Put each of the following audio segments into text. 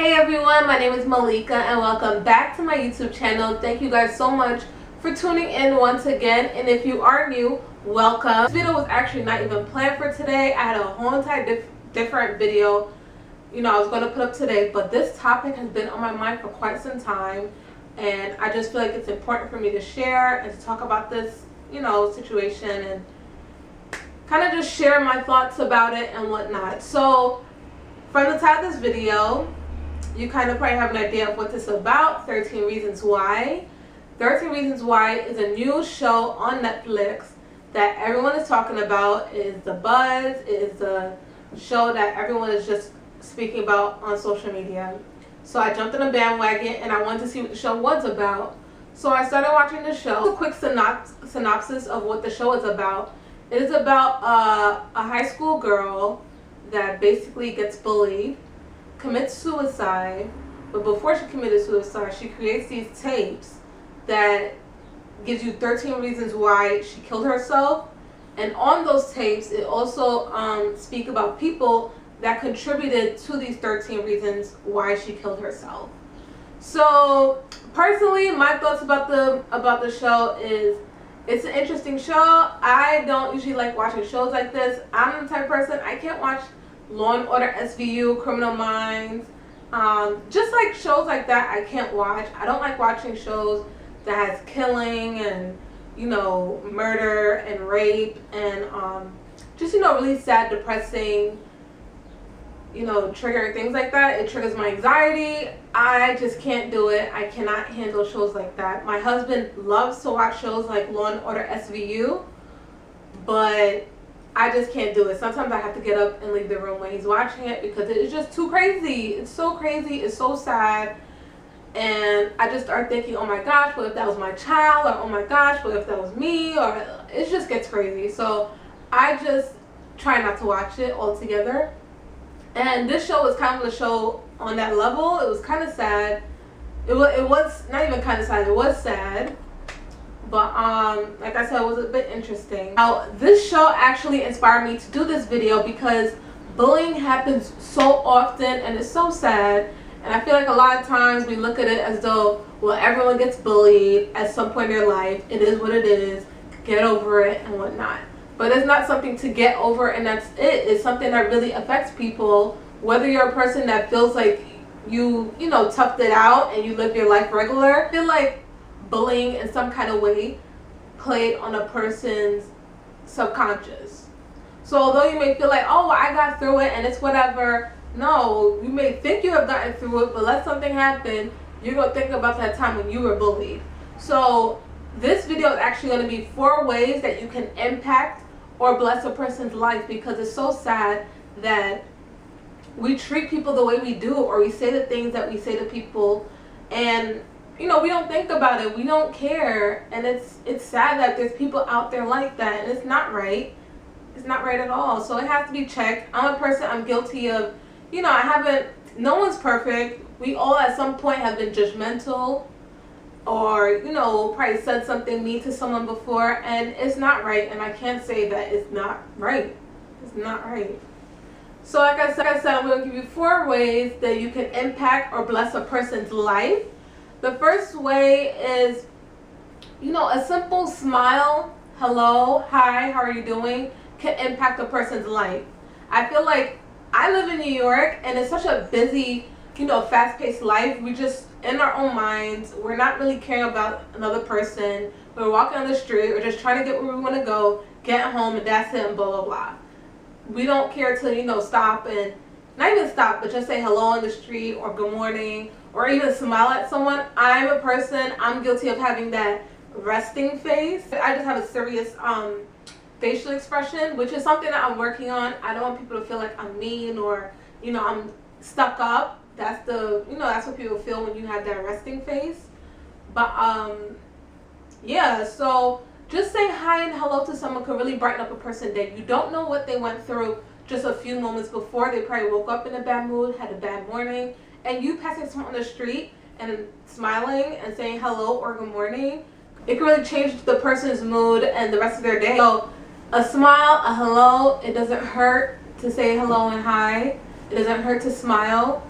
Hey everyone, my name is Malika and welcome back to my YouTube channel. Thank you guys so much for tuning in once again, and if you are new, welcome. This video was actually not even planned for today. I had a whole entire different video I was going to put up today, but this topic has been on my mind for quite some time, and I just feel like it's important for me to share and to talk about this situation and kind of just share my thoughts about it and whatnot. So from the title of this video, you kind of probably have an idea of what this is about. 13 Reasons Why. 13 Reasons Why is a new show on Netflix that everyone is talking about. It is the buzz. It is the show that everyone is just speaking about on social media. So I jumped on a bandwagon and I wanted to see what the show was about. So I started watching the show. A quick synopsis of what the show is about. It is about a high school girl that basically gets bullied, commits suicide, but before she committed suicide, she creates these tapes that gives you 13 reasons why she killed herself. And on those tapes, it also speak about people that contributed to these 13 reasons why she killed herself. So personally, my thoughts about the show is it's an interesting show. I don't usually like watching shows like this. I'm the type of person, I can't watch Law and Order SVU, Criminal Minds, just like shows like that I can't watch. I don't like watching shows that has killing and murder and rape and just really sad, depressing, triggering things like that. It triggers my anxiety. I just can't do it. I cannot handle shows like that. My husband loves to watch shows like Law and Order SVU, but I just can't do it. Sometimes I have to get up and leave the room when he's watching it because it is just too crazy. It's so crazy. It's so sad. And I just start thinking, oh my gosh, what if that was my child? Or oh my gosh, what if that was me? Or it just gets crazy. So I just try not to watch it altogether. And this show was kind of a show on that level. It was kind of sad. It was not even kind of sad. It was sad. But like I said, it was a bit interesting. Now, this show actually inspired me to do this video because bullying happens so often and it's so sad. And I feel like a lot of times we look at it as though, well, everyone gets bullied at some point in their life. It is what it is. Get over it and whatnot. But it's not something to get over and that's it. It's something that really affects people. Whether you're a person that feels like you toughed it out and you live your life regular. I feel like bullying in some kind of way played on a person's subconscious. So although you may feel like, oh, I got through it and it's whatever, no, you may think you have gotten through it, but let something happen, you're going to think about that time when you were bullied. So this video is actually going to be 4 ways that you can impact or bless a person's life, because it's so sad that we treat people the way we do, or we say the things that we say to people, and we don't think about it. We don't care. And it's sad that there's people out there like that. And it's not right. It's not right at all. So it has to be checked. I'm a person, I'm guilty of, no one's perfect. We all at some point have been judgmental or, probably said something mean to someone before. And it's not right. And I can't say that it's not right. It's not right. So like I said, I'm going to give you 4 ways that you can impact or bless a person's life. The first way is, a simple smile, hello, hi, how are you doing, can impact a person's life. I feel like I live in New York and it's such a busy, fast-paced life. We just in our own minds. We're not really caring about another person. We're walking on the street. We're just trying to get where we want to go, get home, and that's it, and blah, blah, blah. We don't care to, stop and, not even stop, but just say hello on the street or good morning, or even smile at someone. I'm a person, I'm guilty of having that resting face. I just have a serious facial expression, which is something that I'm working on. I don't want people to feel like I'm mean or, I'm stuck up. That's that's what people feel when you have that resting face. But yeah, so just saying hi and hello to someone can really brighten up a person's day. You don't know what they went through just a few moments before. They probably woke up in a bad mood, had a bad morning, and you passing someone on the street and smiling and saying hello or good morning, it can really change the person's mood and the rest of their day. So a smile, a hello, it doesn't hurt to say hello and hi. It doesn't hurt to smile.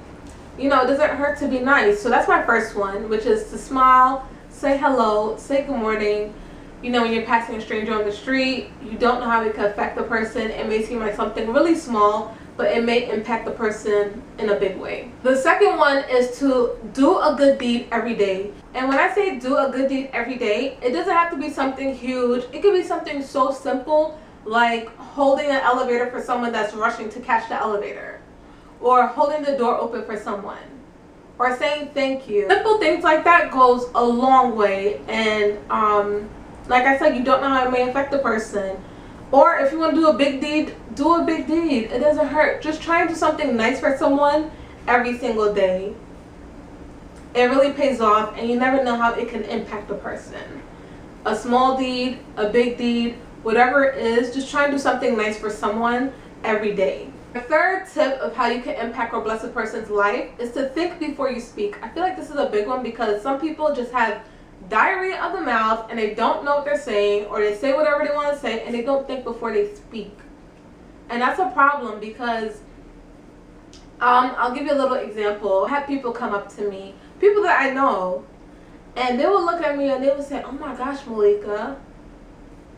You know, it doesn't hurt to be nice. So that's my first one, which is to smile, say hello, say good morning. You know, when you're passing a stranger on the street, you don't know how it could affect the person. It may seem like something really small, but it may impact the person in a big way. The second one is to do a good deed every day. And when I say do a good deed every day, it doesn't have to be something huge. It could be something so simple like holding an elevator for someone that's rushing to catch the elevator, or holding the door open for someone, or saying thank you. Simple things like that goes a long way. And like I said, you don't know how it may affect the person. Or if you want to do a big deed, do a big deed. It doesn't hurt. Just try and do something nice for someone every single day. It really pays off, and you never know how it can impact the person. A small deed, a big deed, whatever it is, just try and do something nice for someone every day. The third tip of how you can impact or bless a person's life is to think before you speak. I feel like this is a big one because some people just have diarrhea of the mouth and they don't know what they're saying, or they say whatever they want to say and they don't think before they speak. And that's a problem because I'll give you a little example. I have people come up to me, people that I know, and they will look at me and they will say, "Oh my gosh, Malika,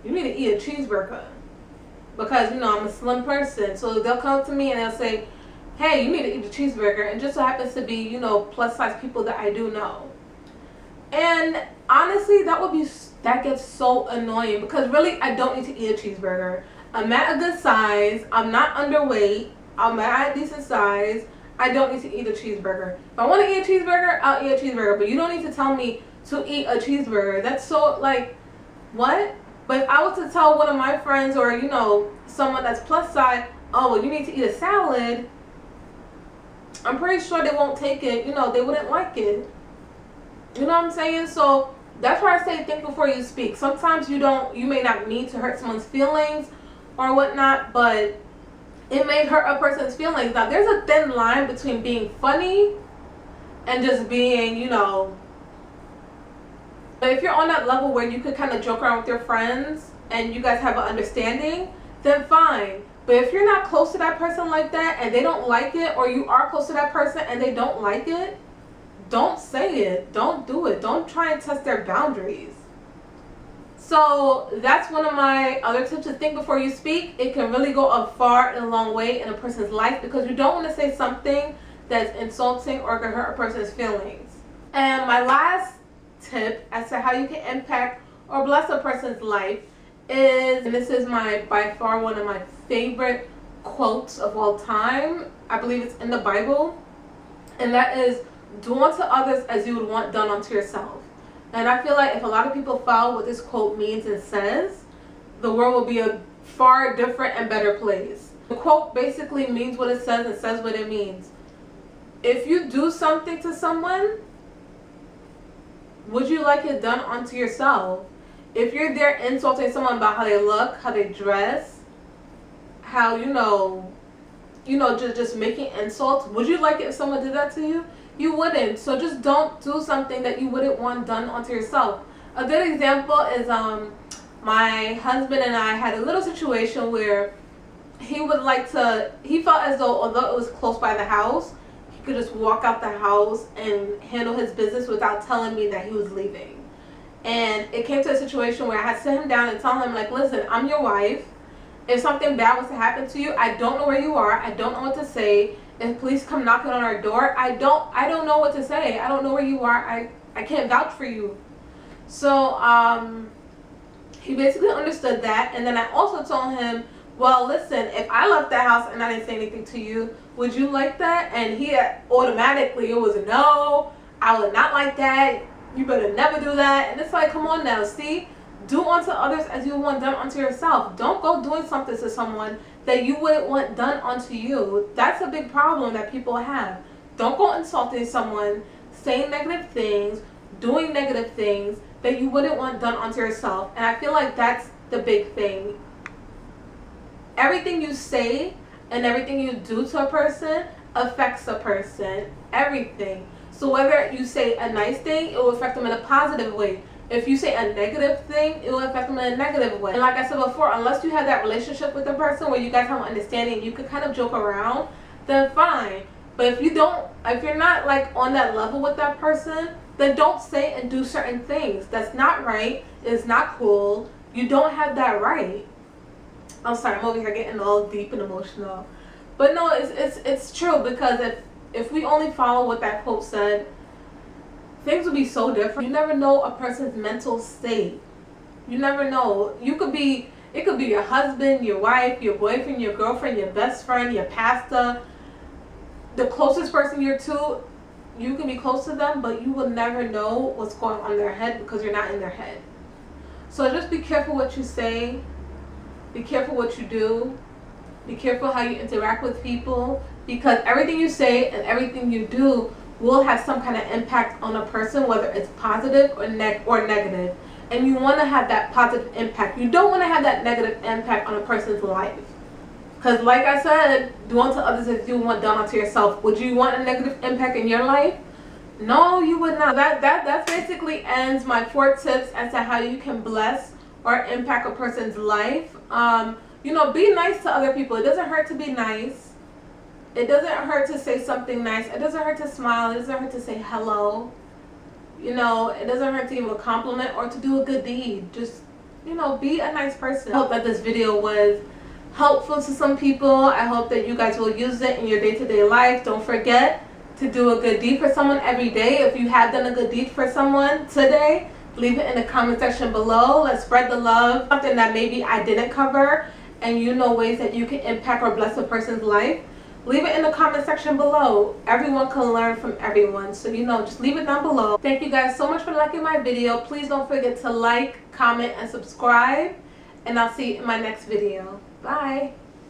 you need to eat a cheeseburger." Because, you know, I'm a slim person. So they'll come to me and they'll say, "Hey, you need to eat a cheeseburger." And just so happens to be, you know, plus size people that I do know. And honestly, that gets so annoying because really I don't need to eat a cheeseburger. I'm at a good size. I'm not underweight. I'm at a decent size. I don't need to eat a cheeseburger. If I want to eat a cheeseburger, I'll eat a cheeseburger. But you don't need to tell me to eat a cheeseburger. That's so, like, what? But if I was to tell one of my friends, or, you know, someone that's plus size, "Oh, well, you need to eat a salad," I'm pretty sure they won't take it. You know, they wouldn't like it. You know what I'm saying? So that's why I say think before you speak. Sometimes you may not mean to hurt someone's feelings or whatnot, but it may hurt a person's feelings. Now, there's a thin line between being funny and just being, you know, but if you're on that level where you could kind of joke around with your friends and you guys have an understanding, then fine. But if you're not close to that person like that and they don't like it, or you are close to that person and they don't like it, don't say it. Don't do it. Don't try and test their boundaries. So that's one of my other tips, to think before you speak. It can really go a far and a long way in a person's life because you don't want to say something that's insulting or can hurt a person's feelings. And my last tip as to how you can impact or bless a person's life is, and this is by far one of my favorite quotes of all time. I believe it's in the Bible, and that is, "Do unto others as you would want done unto yourself." And I feel like if a lot of people follow what this quote means and says, the world will be a far different and better place. The quote basically means what it says and says what it means. If you do something to someone, would you like it done unto yourself? If you're there insulting someone about how they look, how they dress, how, just making insults, would you like it if someone did that to you? You wouldn't. So just don't do something that you wouldn't want done onto yourself. A good example is my husband and I had a little situation where he felt as though, although it was close by the house, he could just walk out the house and handle his business without telling me that he was leaving. And it came to a situation where I had to sit him down and tell him, like, "Listen, I'm your wife. If something bad was to happen to you, I don't know where you are. I don't know what to say. If police come knocking on our door, I don't know what to say. I don't know where you are. I can't vouch for you." So he basically understood that. And then I also told him, "Well, listen, if I left the house and I didn't say anything to you, would you like that?" And he automatically, it was, "No, I would not like that. You better never do that." And it's like, come on now, see? Do unto others as you want done unto yourself. Don't go doing something to someone that you wouldn't want done unto you. That's a big problem that people have. Don't go insulting someone, saying negative things, doing negative things that you wouldn't want done unto yourself. And I feel like that's the big thing. Everything you say and everything you do to a person affects a person. Everything. So whether you say a nice thing, it will affect them in a positive way. If you say a negative thing, it will affect them in a negative way. And like I said before, unless you have that relationship with the person where you guys have an understanding, you can kind of joke around, then fine. But if you're not like on that level with that person, then don't say and do certain things. That's not right. It's not cool. You don't have that right. I'm sorry, I'm over here getting all deep and emotional. But no, it's true, because if we only follow what that quote said, things would be so different. You never know a person's mental state. You never know. It could be your husband, your wife, your boyfriend, your girlfriend, your best friend, your pastor, the closest person you're to. You can be close to them, but you will never know what's going on in their head because you're not in their head. So just be careful what you say. Be careful what you do. Be careful how you interact with people, because everything you say and everything you do will have some kind of impact on a person, whether it's positive or negative. And you want to have that positive impact. You don't want to have that negative impact on a person's life. Because like I said, do unto others as you want done unto yourself. Would you want a negative impact in your life? No, you would not. That basically ends my 4 tips as to how you can bless or impact a person's life. Be nice to other people. It doesn't hurt to be nice. It doesn't hurt to say something nice. It doesn't hurt to smile. It doesn't hurt to say hello. It doesn't hurt to give a compliment or to do a good deed. Just, be a nice person. I hope that this video was helpful to some people. I hope that you guys will use it in your day-to-day life. Don't forget to do a good deed for someone every day. If you have done a good deed for someone today, leave it in the comment section below. Let's spread the love. Something that maybe I didn't cover, and ways that you can impact or bless a person's life. Leave it in the comment section below. Everyone can learn from everyone. So, just leave it down below. Thank you guys so much for liking my video. Please don't forget to like, comment, and subscribe. And I'll see you in my next video. Bye.